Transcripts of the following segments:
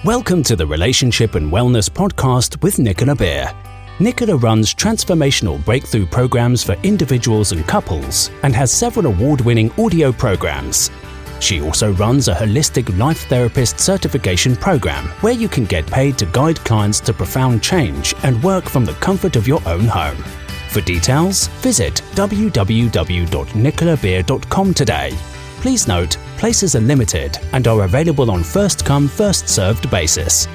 Welcome to the Relationship and Wellness Podcast with Nicola. Nicola runs transformational breakthrough programs for individuals and couples and has several award-winning audio programs. She also runs a holistic life therapist certification program where you can get paid to guide clients to profound change and work from the comfort of your own home. For details, visit www.nicolabeer.com today. Please note, places are limited and are available on first-come, first-served basis.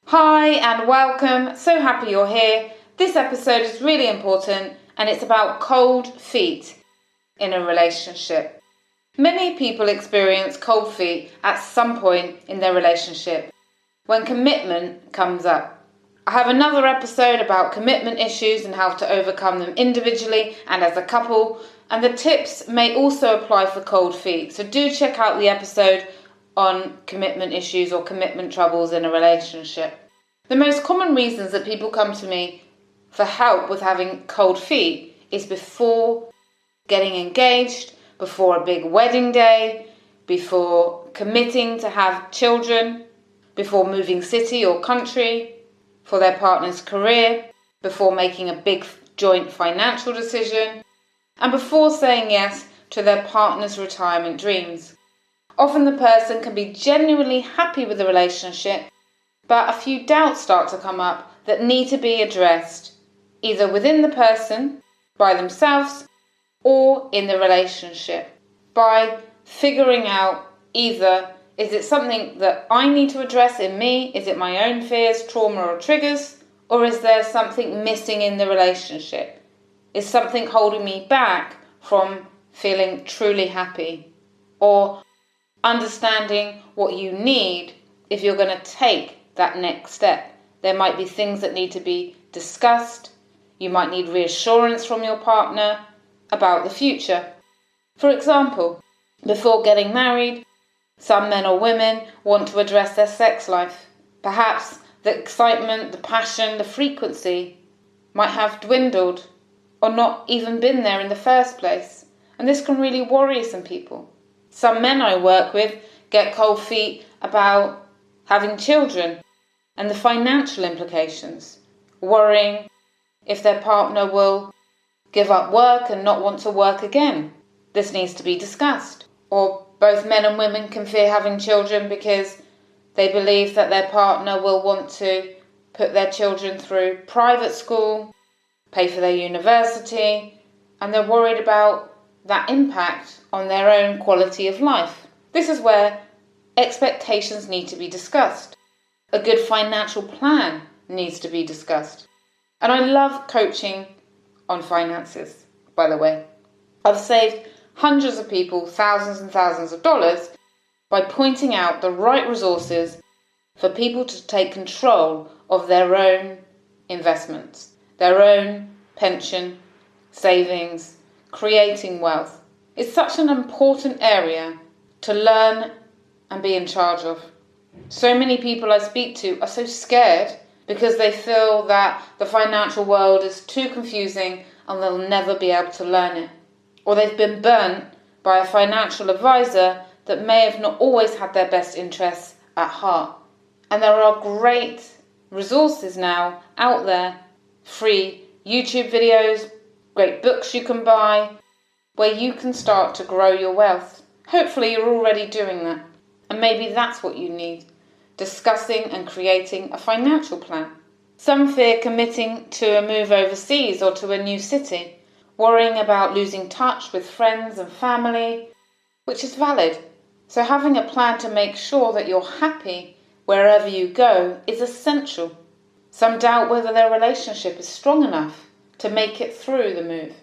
Hi and welcome. So happy you're here. This episode is really important and it's about cold feet in a relationship. Many people experience cold feet at some point in their relationship when commitment comes up. I have another episode about commitment issues and how to overcome them individually and as a couple, and the tips may also apply for cold feet. So do check out the episode on commitment issues or commitment troubles in a relationship. The most common reasons that people come to me for help with having cold feet is before getting engaged, before a big wedding day, before committing to have children, before moving city or country, for their partner's career, before making a big joint financial decision, and before saying yes to their partner's retirement dreams. Often the person can be genuinely happy with the relationship, but a few doubts start to come up that need to be addressed, either within the person, by themselves, or in the relationship, by figuring out either, is it something that I need to address in me? Is it my own fears, trauma or triggers? Or is there something missing in the relationship? Is something holding me back from feeling truly happy? Or understanding what you need if you're going to take that next step. There might be things that need to be discussed. You might need reassurance from your partner about the future. For example, before getting married, some men or women want to address their sex life. Perhaps the excitement, the passion, the frequency might have dwindled or not even been there in the first place. And this can really worry some people. Some men I work with get cold feet about having children and the financial implications, worrying if their partner will give up work and not want to work again. This needs to be discussed. Or both men and women can fear having children because they believe that their partner will want to put their children through private school, pay for their university, and they're worried about that impact on their own quality of life. This is where expectations need to be discussed. A good financial plan needs to be discussed. And I love coaching on finances, by the way. I've saved hundreds of people thousands and thousands of dollars by pointing out the right resources for people to take control of their own investments, their own pension, savings, creating wealth. It's such an important area to learn and be in charge of. So many people I speak to are so scared because they feel that the financial world is too confusing and they'll never be able to learn it. Or they've been burnt by a financial advisor that may have not always had their best interests at heart. And there are great resources now out there, free YouTube videos, great books you can buy, where you can start to grow your wealth. Hopefully you're already doing that. And maybe that's what you need, discussing and creating a financial plan. Some fear committing to a move overseas or to a new city, worrying about losing touch with friends and family, which is valid. So having a plan to make sure that you're happy wherever you go is essential. Some doubt whether their relationship is strong enough to make it through the move.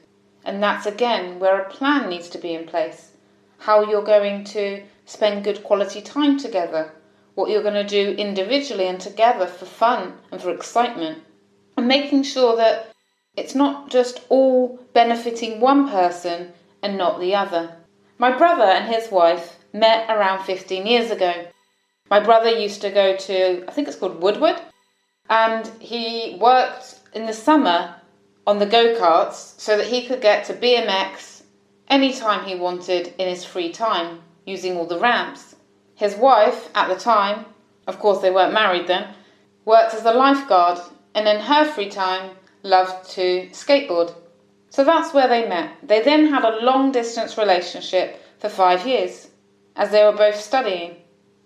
And that's again where a plan needs to be in place. How you're going to spend good quality time together, what you're going to do individually and together for fun and for excitement, and making sure that it's not just all benefiting one person and not the other. My brother and his wife met around 15 years ago. My brother used to go to, I think it's called Woodward, and he worked in the summer on the go-karts so that he could get to BMX anytime he wanted in his free time. using all the ramps. His wife, at the time, of course they weren't married then, worked as a lifeguard and in her free time loved to skateboard. So that's where they met. They then had a long-distance relationship for 5 years as they were both studying.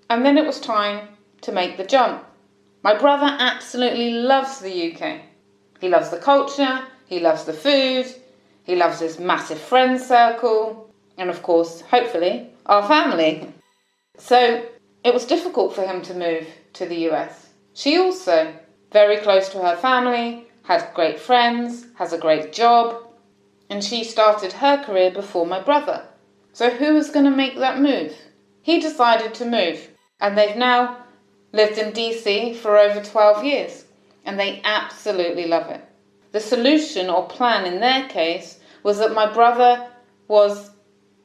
And then it was time to make the jump. My brother absolutely loves the UK. He loves the culture, he loves the food, he loves his massive friend circle, and of course, hopefully, our family. So it was difficult for him to move to the US. She also, very close to her family, had great friends, has a great job, and she started her career before my brother. So who was going to make that move? He decided to move, and they've now lived in DC for over 12 years, and they absolutely love it. The solution or plan in their case was that my brother was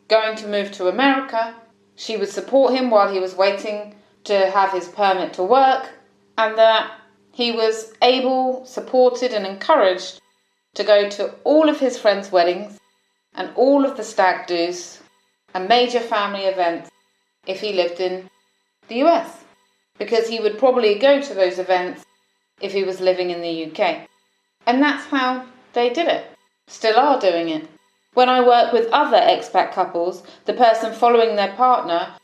going to move to America. She would support him while he was waiting to have his permit to work, and that he was able, supported and encouraged to go to all of his friends' weddings and all of the stag do's and major family events if he lived in the US, because he would probably go to those events if he was living in the UK. And that's how they did it, still are doing it. When I work with other expat couples, the person following their partner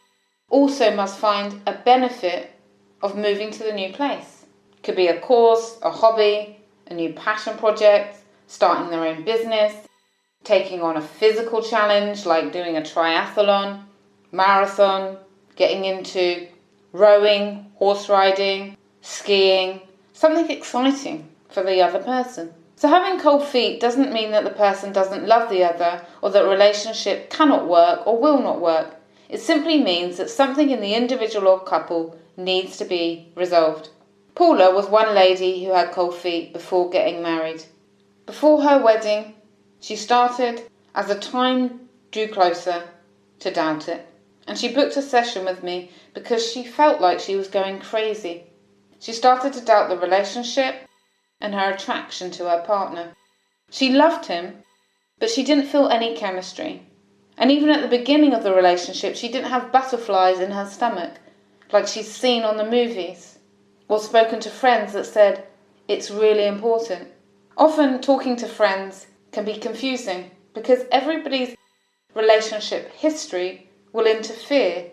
also must find a benefit of moving to the new place. It could be a course, a hobby, a new passion project, starting their own business, taking on a physical challenge like doing a triathlon, marathon, getting into rowing, horse riding, skiing, something exciting for the other person. So having cold feet doesn't mean that the person doesn't love the other or that a relationship cannot work or will not work. It simply means that something in the individual or couple needs to be resolved. Paula was one lady who had cold feet before getting married. Before her wedding, she started, as the time drew closer, to doubt it. And she booked a session with me because she felt like she was going crazy. She started to doubt the relationship and her attraction to her partner. She loved him, but she didn't feel any chemistry. And even at the beginning of the relationship, she didn't have butterflies in her stomach, like she's seen on the movies, or spoken to friends that said, it's really important. Often talking to friends can be confusing because everybody's relationship history will interfere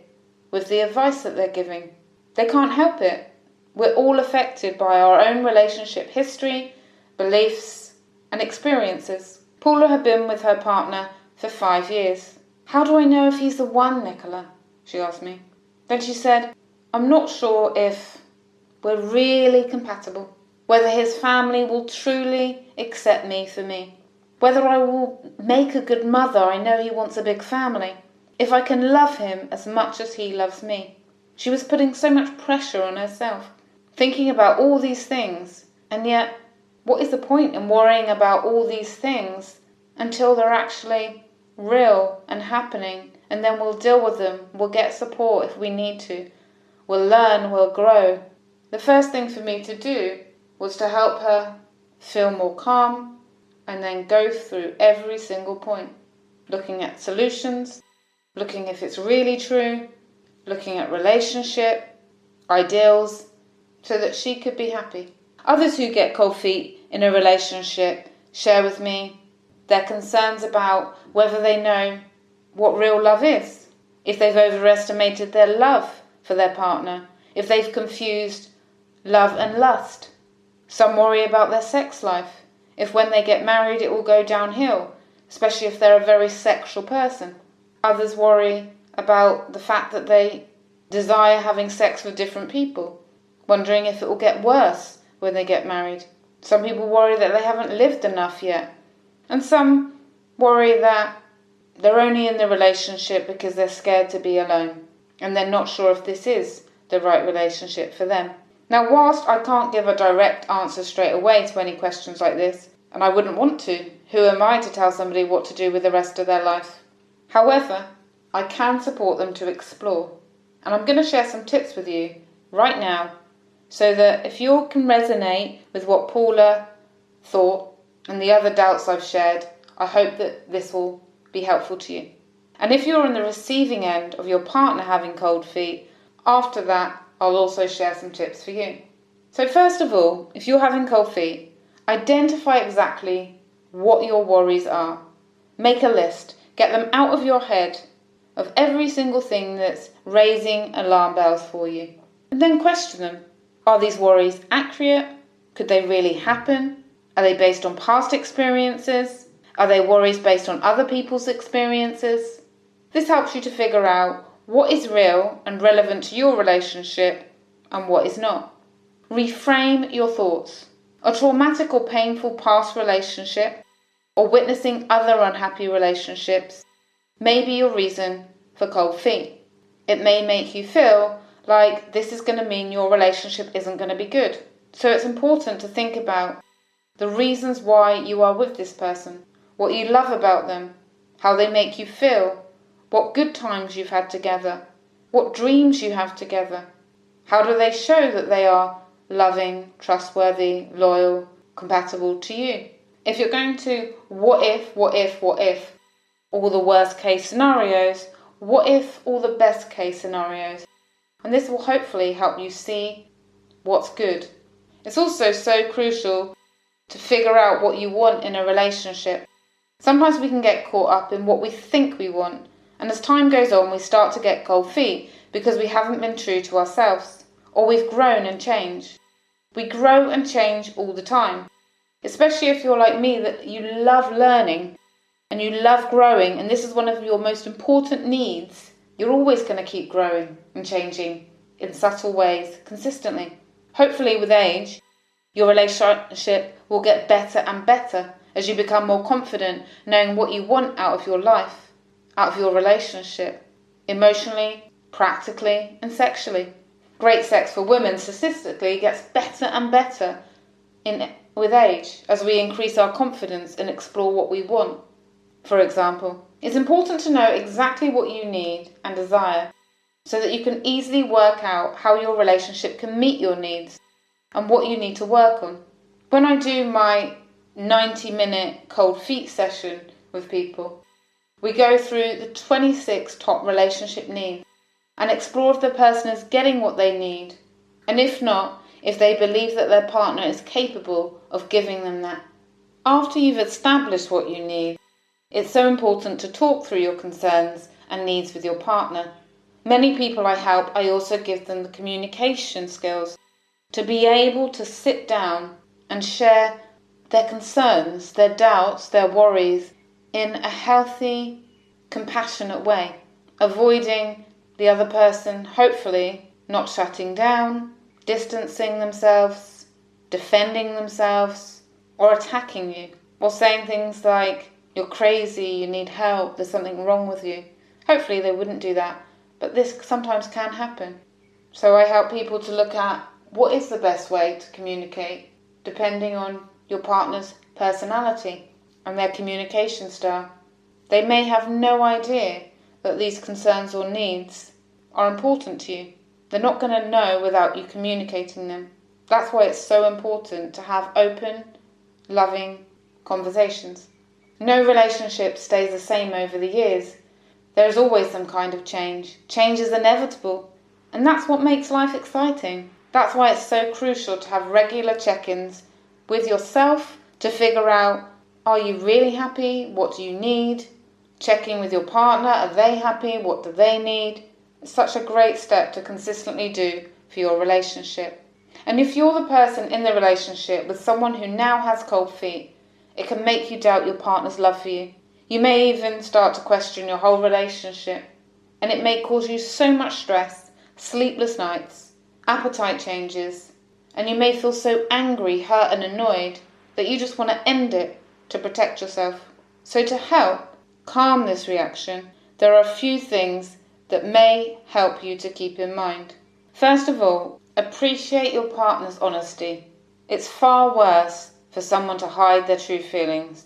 with the advice that they're giving. They can't help it. We're all affected by our own relationship history, beliefs and experiences. Paula had been with her partner for 5 years. How do I know if he's the one, Nicola? She asked me. Then she said, I'm not sure if we're really compatible, whether his family will truly accept me for me, whether I will make a good mother. I know he wants a big family. If I can love him as much as he loves me. She was putting so much pressure on herself, thinking about all these things, and yet, what is the point in worrying about all these things until they're actually real and happening, and then we'll deal with them, we'll get support if we need to, we'll learn, we'll grow. The first thing for me to do was to help her feel more calm, and then go through every single point, looking at solutions, looking if it's really true, looking at relationship, ideals, so that she could be happy. Others who get cold feet in a relationship share with me their concerns about whether they know what real love is, if they've overestimated their love for their partner, if they've confused love and lust. Some worry about their sex life, if when they get married it will go downhill, especially if they're a very sexual person. Others worry about the fact that they desire having sex with different people, wondering if it will get worse when they get married. Some people worry that they haven't lived enough yet. And some worry that they're only in the relationship because they're scared to be alone, and they're not sure if this is the right relationship for them. Now, whilst I can't give a direct answer straight away to any questions like this, and I wouldn't want to, who am I to tell somebody what to do with the rest of their life? However, I can support them to explore. And I'm going to share some tips with you right now, so that if you can resonate with what Paula thought and the other doubts I've shared, I hope that this will be helpful to you. And if you're on the receiving end of your partner having cold feet, after that, I'll also share some tips for you. So first of all, if you're having cold feet, identify exactly what your worries are. Make a list. Get them out of your head of every single thing that's raising alarm bells for you. And then question them. Are these worries accurate? Could they really happen? Are they based on past experiences? Are they worries based on other people's experiences? This helps you to figure out what is real and relevant to your relationship and what is not. Reframe your thoughts. A traumatic or painful past relationship or witnessing other unhappy relationships may be your reason for cold feet. It may make you feel like this is going to mean your relationship isn't going to be good. So it's important to think about the reasons why you are with this person, what you love about them, how they make you feel, what good times you've had together, what dreams you have together. How do they show that they are loving, trustworthy, loyal, compatible to you? If you're going to what if, all the worst case scenarios, what if all the best case scenarios? And this will hopefully help you see what's good. It's also so crucial to figure out what you want in a relationship. Sometimes we can get caught up in what we think we want, and as time goes on we start to get cold feet because we haven't been true to ourselves, or we've grown and changed. We grow and change all the time, especially if you're like me, that you love learning and you love growing, and this is one of your most important needs. You're always going to keep growing and changing in subtle ways consistently. Hopefully with age, your relationship will get better and better as you become more confident knowing what you want out of your life, out of your relationship, emotionally, practically and sexually. Great sex for women statistically gets better and better with age as we increase our confidence and explore what we want. For example, it's important to know exactly what you need and desire so that you can easily work out how your relationship can meet your needs and what you need to work on. When I do my 90-minute cold feet session with people, we go through the 26 top relationship needs and explore if the person is getting what they need, and if not, if they believe that their partner is capable of giving them that. After you've established what you need, it's so important to talk through your concerns and needs with your partner. Many people I help, I also give them the communication skills to be able to sit down and share their concerns, their doubts, their worries in a healthy, compassionate way, avoiding the other person, hopefully, not shutting down, distancing themselves, defending themselves, or attacking you, or saying things like, you're crazy, you need help, there's something wrong with you. Hopefully they wouldn't do that, but this sometimes can happen. So I help people to look at what is the best way to communicate, depending on your partner's personality and their communication style. They may have no idea that these concerns or needs are important to you. They're not going to know without you communicating them. That's why it's so important to have open, loving conversations. No relationship stays the same over the years. There is always some kind of change. Change is inevitable, and that's what makes life exciting. That's why it's so crucial to have regular check-ins with yourself to figure out, are you really happy? What do you need? Checking with your partner, are they happy? What do they need? It's such a great step to consistently do for your relationship. And if you're the person in the relationship with someone who now has cold feet, it can make you doubt your partner's love for you. You may even start to question your whole relationship, and it may cause you so much stress, sleepless nights, appetite changes, and you may feel so angry, hurt and annoyed that you just want to end it to protect yourself. So to help calm this reaction, there are a few things that may help you to keep in mind. First of all, appreciate your partner's honesty. It's far worse for someone to hide their true feelings,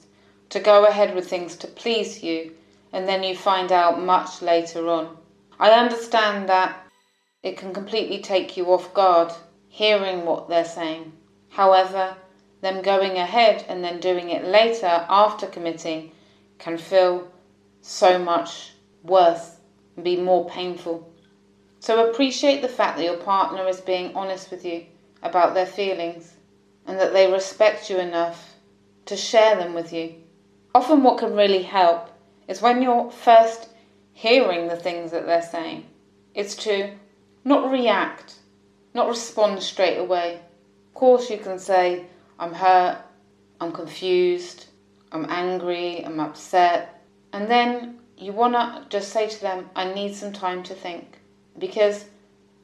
to go ahead with things to please you, and then you find out much later on. I understand that it can completely take you off guard, hearing what they're saying. However, them going ahead and then doing it later after committing can feel so much worse and be more painful. So appreciate the fact that your partner is being honest with you about their feelings and that they respect you enough to share them with you. Often what can really help is when you're first hearing the things that they're saying, is to not react, not respond straight away. Of course you can say, I'm hurt, I'm confused, I'm angry, I'm upset. And then you want to just say to them, I need some time to think. Because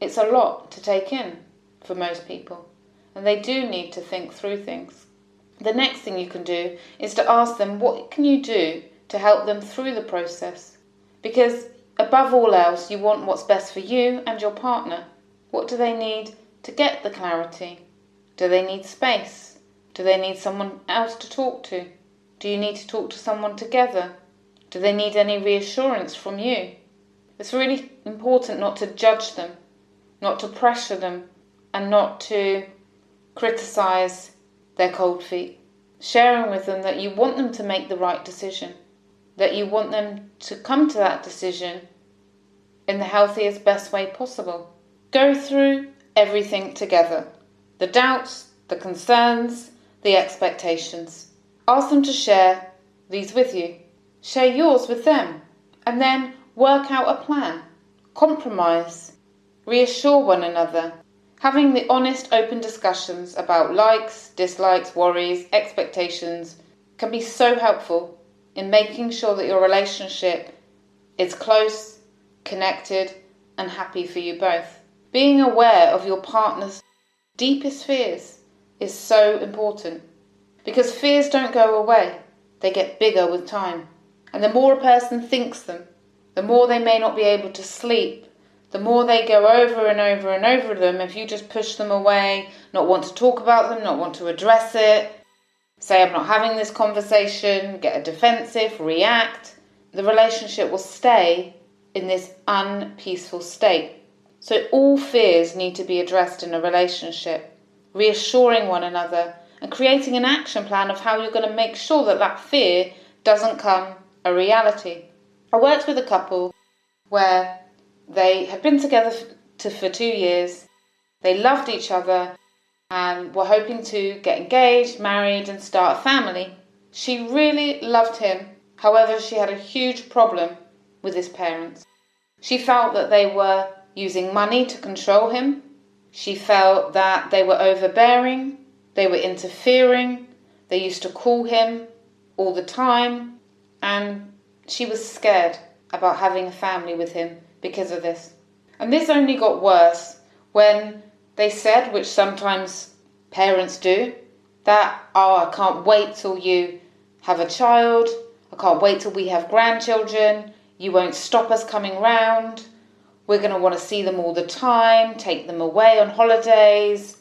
it's a lot to take in for most people. And they do need to think through things. The next thing you can do is to ask them, what can you do to help them through the process? Because above all else, you want what's best for you and your partner. What do they need to get the clarity? Do they need space? Do they need someone else to talk to? Do you need to talk to someone together? Do they need any reassurance from you? It's really important not to judge them, not to pressure them, and not to criticize their cold feet. Sharing with them that you want them to make the right decision, that you want them to come to that decision in the healthiest, best way possible. Go through everything together. The doubts, the concerns, the expectations. Ask them to share these with you. Share yours with them. And then work out a plan. Compromise. Reassure one another. Having the honest, open discussions about likes, dislikes, worries, expectations can be so helpful in making sure that your relationship is close, connected, and happy for you both. Being aware of your partner's deepest fears is so important because fears don't go away. They get bigger with time. And the more a person thinks them, the more they may not be able to sleep. The more they go over and over and over them, if you just push them away, not want to talk about them, not want to address it, say I'm not having this conversation, get a defensive, react, the relationship will stay in this unpeaceful state. So all fears need to be addressed in a relationship, reassuring one another and creating an action plan of how you're going to make sure that that fear doesn't come a reality. I worked with a couple where they had been together for 2 years. They loved each other and were hoping to get engaged, married and start a family. She really loved him. However, she had a huge problem with his parents. She felt that they were using money to control him. She felt that they were overbearing. They were interfering. They used to call him all the time. And she was scared about having a family with him because of this. And this only got worse when they said, which sometimes parents do, that, I can't wait till you have a child, I can't wait till we have grandchildren, you won't stop us coming round, we're going to want to see them all the time, take them away on holidays,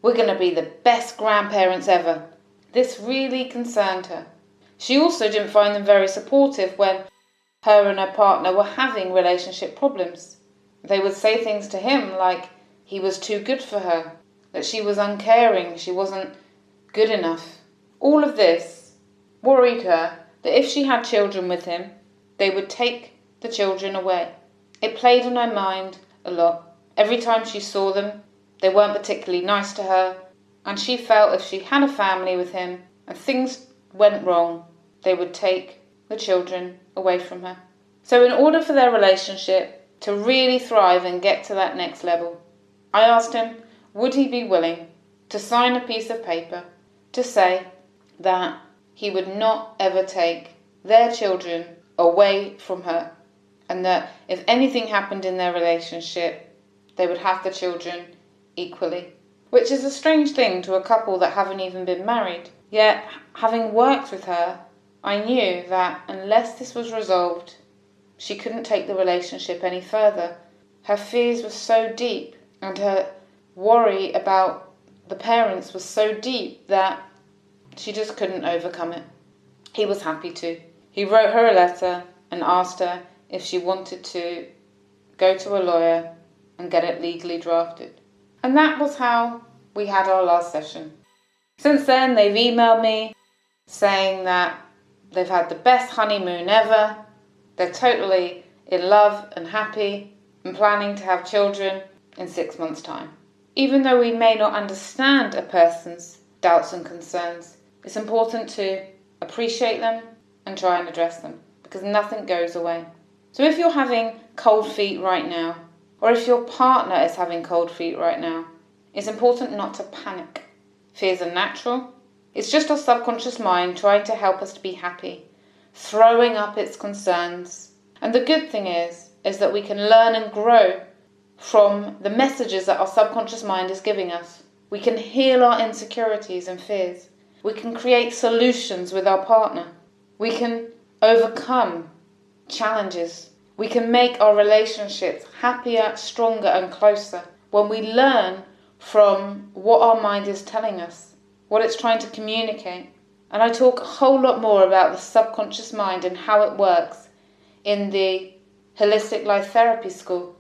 we're going to be the best grandparents ever. This really concerned her. She also didn't find them very supportive when her and her partner were having relationship problems. They would say things to him like he was too good for her, that she was uncaring, she wasn't good enough. All of this worried her that if she had children with him, they would take the children away. It played on her mind a lot. Every time she saw them, they weren't particularly nice to her, and she felt if she had a family with him and things went wrong, they would take the children away from her. So in order for their relationship to really thrive and get to that next level, I asked him, would he be willing to sign a piece of paper to say that he would not ever take their children away from her, and that if anything happened in their relationship, they would have the children equally. Which is a strange thing to a couple that haven't even been married. Yet, having worked with her, I knew that unless this was resolved, she couldn't take the relationship any further. Her fears were so deep and her worry about the parents was so deep that she just couldn't overcome it. He was happy to. He wrote her a letter and asked her if she wanted to go to a lawyer and get it legally drafted. And that was how we had our last session. Since then, they've emailed me saying that they've had the best honeymoon ever. They're totally in love and happy and planning to have children in 6 months' time. Even though we may not understand a person's doubts and concerns, it's important to appreciate them and try and address them, because nothing goes away. So if you're having cold feet right now, or if your partner is having cold feet right now, it's important not to panic. Fears are natural. It's just our subconscious mind trying to help us to be happy, throwing up its concerns. And the good thing is that we can learn and grow from the messages that our subconscious mind is giving us. We can heal our insecurities and fears. We can create solutions with our partner. We can overcome challenges. We can make our relationships happier, stronger and closer when we learn from what our mind is telling us, what it's trying to communicate. And I talk a whole lot more about the subconscious mind and how it works in the Holistic Life Therapy School.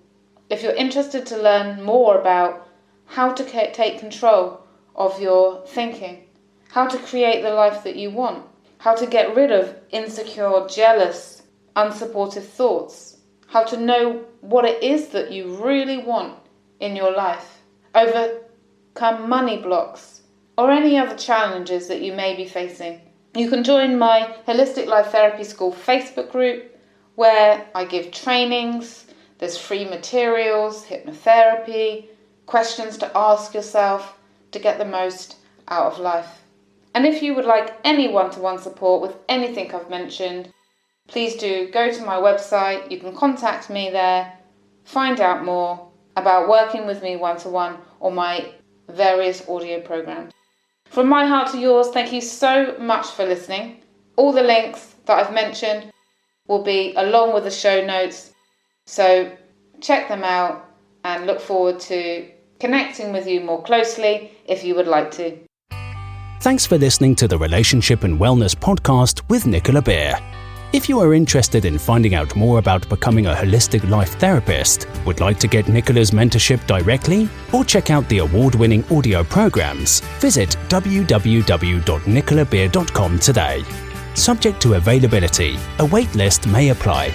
If you're interested to learn more about how to take control of your thinking, how to create the life that you want, how to get rid of insecure, jealous, unsupportive thoughts, how to know what it is that you really want in your life, overcome money blocks, or any other challenges that you may be facing, you can join my Holistic Life Therapy School Facebook group, where I give trainings, there's free materials, hypnotherapy, questions to ask yourself to get the most out of life. And if you would like any one-to-one support with anything I've mentioned, please do go to my website. You can contact me there, find out more about working with me one-to-one or my various audio programs. From my heart to yours, thank you so much for listening. All the links that I've mentioned will be along with the show notes, so check them out and look forward to connecting with you more closely if you would like to. Thanks for listening to the Relationship and Wellness Podcast with Nicola Beer. If you are interested in finding out more about becoming a holistic life therapist, would like to get Nicola's mentorship directly, or check out the award-winning audio programs, visit www.nicolabeer.com today. Subject to availability, a waitlist may apply.